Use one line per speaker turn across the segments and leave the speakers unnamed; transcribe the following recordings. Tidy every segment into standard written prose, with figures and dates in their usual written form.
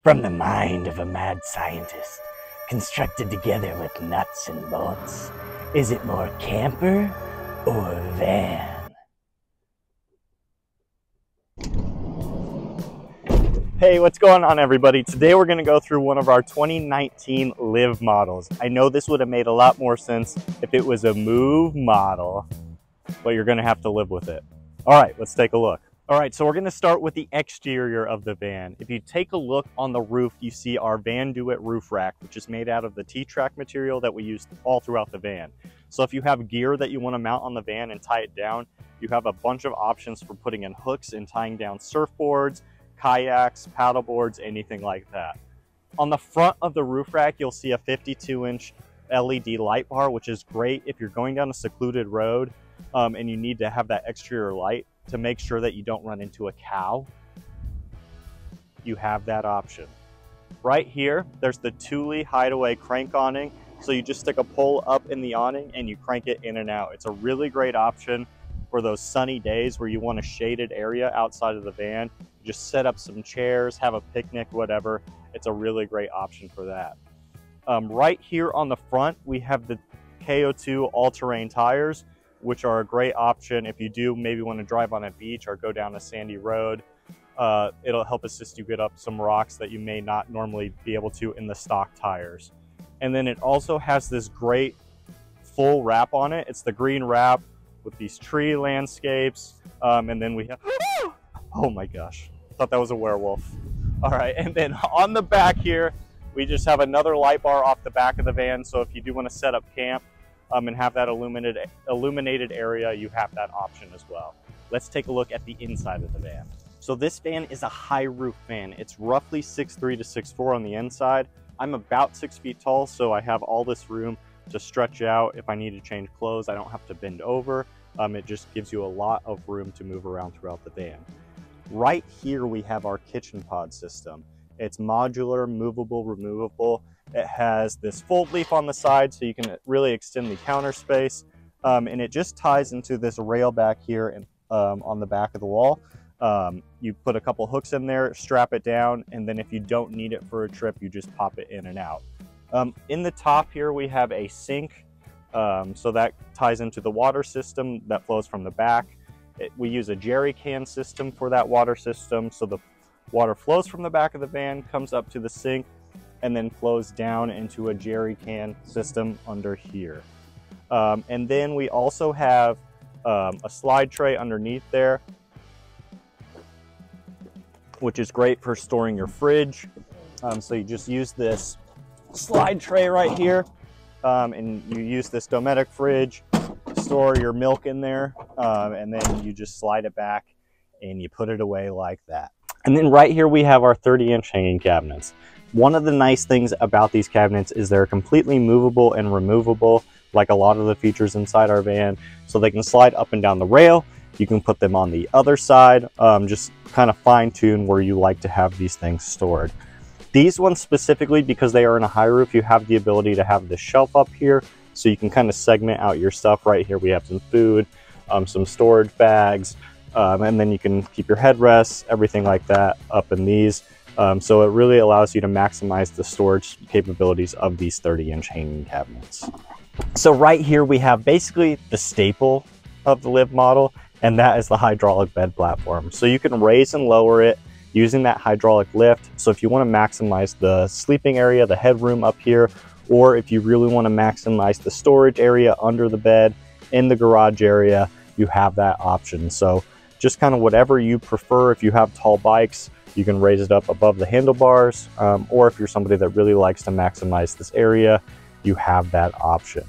From the mind of a mad scientist, constructed together with nuts and bolts, is it more camper or van? Hey, what's going on everybody? Today we're going to go through one of our 2019 Live models. I know this would have made a lot more sense if it was a Move model, but you're going to have to live with it. All right, let's take a look. All right, so we're going to start with the exterior of the van. If you take a look on the roof, you see our VanDOit roof rack, which is made out of the T-track material that we use all throughout the van. So if you have gear that you want to mount on the van and tie it down, you have a bunch of options for putting in hooks and tying down surfboards, kayaks, paddle boards, anything like that. On the front of the roof rack, you'll see a 52-inch LED light bar, which is great if you're going down a secluded road and you need to have that exterior light to make sure that you don't run into a cow. You have that option. Right here, there's the Thule Hideaway crank awning. So you just stick a pole up in the awning and you crank it in and out. It's a really great option for those sunny days where you want a shaded area outside of the van. Just set up some chairs, have a picnic, whatever. It's a really great option for that. Right here on the front, we have the KO2 all-terrain tires, which are a great option if you do maybe want to drive on a beach or go down a sandy road. It'll help assist you get up some rocks that you may not normally be able to in the stock tires. And then it also has this great full wrap on it. It's the green wrap with these tree landscapes. And then we have, oh my gosh, thought that was a werewolf. All right, and then on the back here, we just have another light bar off the back of the van. So if you do want to set up camp, and have that illuminated area, you have that option as well. Let's take a look at the inside of the van. So this van is a high roof van. It's roughly 6'3" to 6'4" on the inside. I'm about 6 feet tall, so I have all this room to stretch out. If I need to change clothes, I don't have to bend over. It just gives you a lot of room to move around throughout the van. Right here, we have our kitchen pod system. It's modular, movable, removable. It has this fold leaf on the side so you can really extend the counter space. And it just ties into this rail back here and, on the back of the wall. You put a couple hooks in there, strap it down, and then if you don't need it for a trip, you just pop it in and out. In the top here, we have a sink. So that ties into the water system that flows from the back. We use a jerry can system for that water system. So the water flows from the back of the van, comes up to the sink, and then flows down into a jerry can system under here. And then we also have a slide tray underneath there, which is great for storing your fridge. So you just use this slide tray right here, and you use this Dometic fridge to store your milk in there, and then you just slide it back and you put it away like that. And then right here we have our 30-inch hanging cabinets. One of the nice things about these cabinets is they're completely movable and removable, like a lot of the features inside our van. So they can slide up and down the rail. You can put them on the other side, just kind of fine tune where you like to have these things stored. These ones specifically, because they are in a high roof, you have the ability to have this shelf up here, so you can kind of segment out your stuff. Right here we have some food, some storage bags, and then you can keep your headrests, everything like that up in these. So it really allows you to maximize the storage capabilities of these 30-inch hanging cabinets. So right here we have basically the staple of the Live model, and that is the hydraulic bed platform. So you can raise and lower it using that hydraulic lift. So if you want to maximize the sleeping area, the headroom up here, or if you really want to maximize the storage area under the bed in the garage area, you have that option. So just kind of whatever you prefer. If you have tall bikes, you can raise it up above the handlebars, or if you're somebody that really likes to maximize this area, you have that option.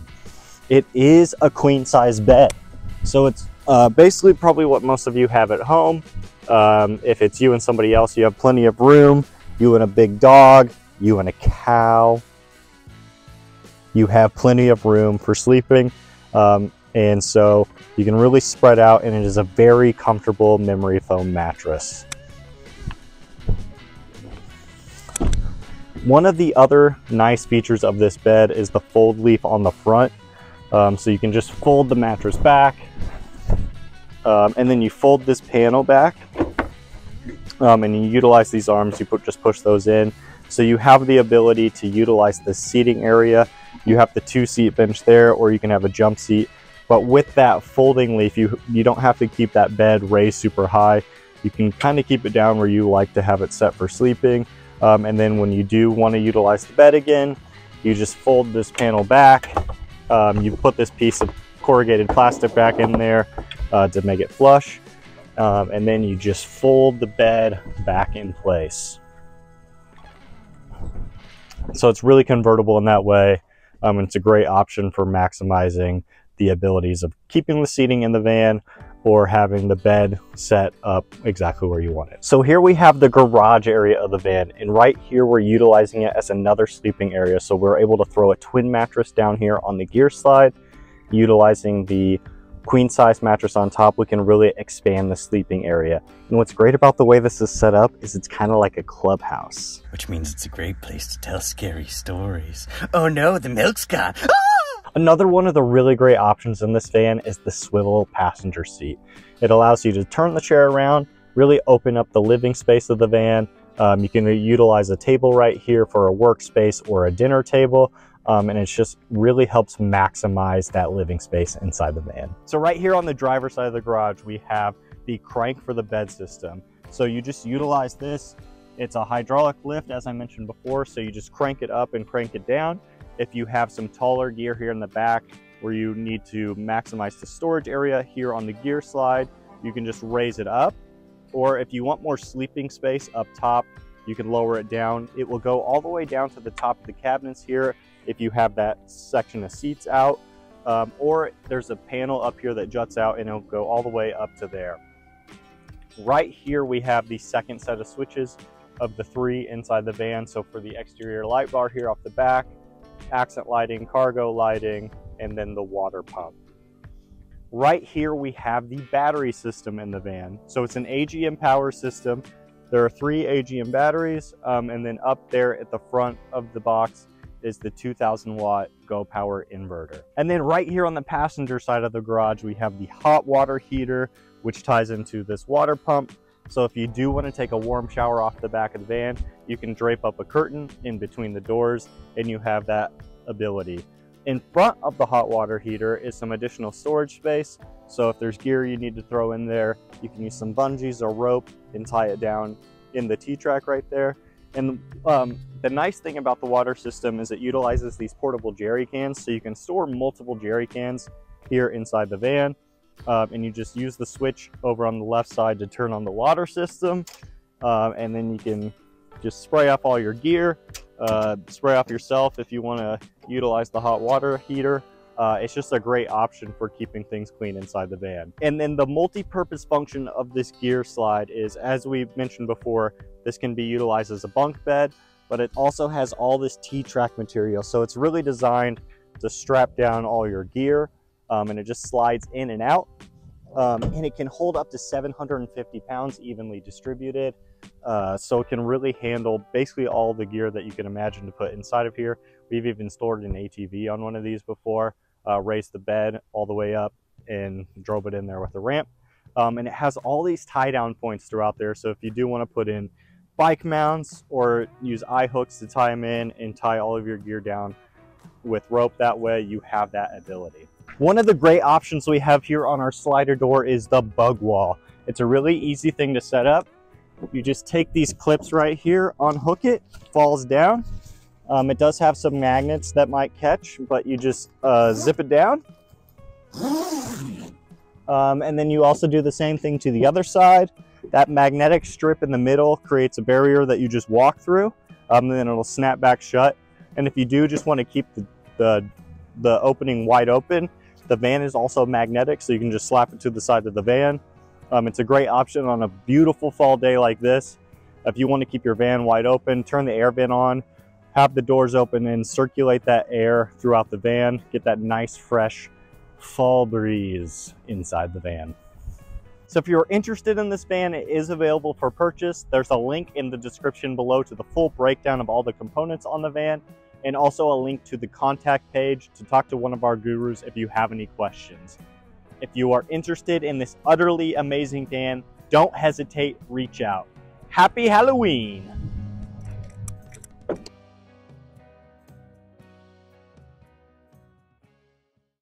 It is a queen size bed. So it's basically probably what most of you have at home. If it's you and somebody else, you have plenty of room. You and a big dog, you and a cow, you have plenty of room for sleeping. And so you can really spread out, and it is a very comfortable memory foam mattress. One of the other nice features of this bed is the fold leaf on the front. So you can just fold the mattress back, and then you fold this panel back, and you utilize these arms. You just push those in, So you have the ability to utilize the seating area. You have the 2-seat bench there, or you can have a jump seat. But with that folding leaf, you don't have to keep that bed raised super high. You can kind of keep it down where you like to have it set for sleeping. And then when you do want to utilize the bed again, you just fold this panel back. You put this piece of corrugated plastic back in there to make it flush. And then you just fold the bed back in place. So it's really convertible in that way. It's a great option for maximizing the abilities of keeping the seating in the van or having the bed set up exactly where you want it. So here we have the garage area of the van, and right here we're utilizing it as another sleeping area. So we're able to throw a twin mattress down here on the gear slide. Utilizing the queen size mattress on top, we can really expand the sleeping area. And what's great about the way this is set up is it's kind of like a clubhouse.
Which means it's a great place to tell scary stories. Oh no, the milk's gone. Ah!
Another one of the really great options in this van is the swivel passenger seat. It allows you to turn the chair around, really open up the living space of the van. You can utilize a table right here for a workspace or a dinner table. And it just really helps maximize that living space inside the van. So right here on the driver's side of the garage, we have the crank for the bed system. So you just utilize this. It's a hydraulic lift, as I mentioned before, so you just crank it up and crank it down. If you have some taller gear here in the back where you need to maximize the storage area here on the gear slide, you can just raise it up. Or if you want more sleeping space up top, you can lower it down. It will go all the way down to the top of the cabinets here if you have that section of seats out. Or there's a panel up here that juts out and it'll go all the way up to there. Right here we have the second set of switches of the 3 inside the van. So for the exterior light bar here off the back, accent lighting, cargo lighting, and then the water pump. Right here we have the battery system in the van. So it's an AGM power system. There are 3 AGM batteries, and then up there at the front of the box is the 2000 watt Go Power inverter. And then right here on the passenger side of the garage, we have the hot water heater, which ties into this water pump. So if you do want to take a warm shower off the back of the van, you can drape up a curtain in between the doors and you have that ability. In front of the hot water heater is some additional storage space. So if there's gear you need to throw in there, you can use some bungees or rope and tie it down in the T-track right there. And the nice thing about the water system is it utilizes these portable jerry cans, so you can store multiple jerry cans here inside the van. And you just use the switch over on the left side to turn on the water system. And then you can just spray off all your gear, spray off yourself if you want to utilize the hot water heater. It's just a great option for keeping things clean inside the van. And then the multi-purpose function of this gear slide is, as we mentioned before, this can be utilized as a bunk bed, but it also has all this T-track material. So it's really designed to strap down all your gear, and it just slides in and out. And it can hold up to 750 pounds evenly distributed. So it can really handle basically all the gear that you can imagine to put inside of here. We've even stored an ATV on one of these before, raised the bed all the way up and drove it in there with a ramp. And it has all these tie down points throughout there. So if you do want to put in bike mounts or use eye hooks to tie them in and tie all of your gear down with rope, that way you have that ability. One of the great options we have here on our slider door is the bug wall. It's a really easy thing to set up. You just take these clips right here, unhook it, falls down. It does have some magnets that might catch, but you just zip it down. And then you also do the same thing to the other side. That magnetic strip in the middle creates a barrier that you just walk through, and then it'll snap back shut. And if you do just want to keep the opening wide open, the van is also magnetic, so you can just slap it to the side of the van. It's a great option on a beautiful fall day like this. If you want to keep your van wide open, turn the air vent on, have the doors open and circulate that air throughout the van. Get that nice, fresh fall breeze inside the van. So if you're interested in this van, it is available for purchase. There's a link in the description below to the full breakdown of all the components on the van, and also a link to the contact page to talk to one of our gurus if you have any questions. If you are interested in this utterly amazing van, don't hesitate, reach out. Happy Halloween!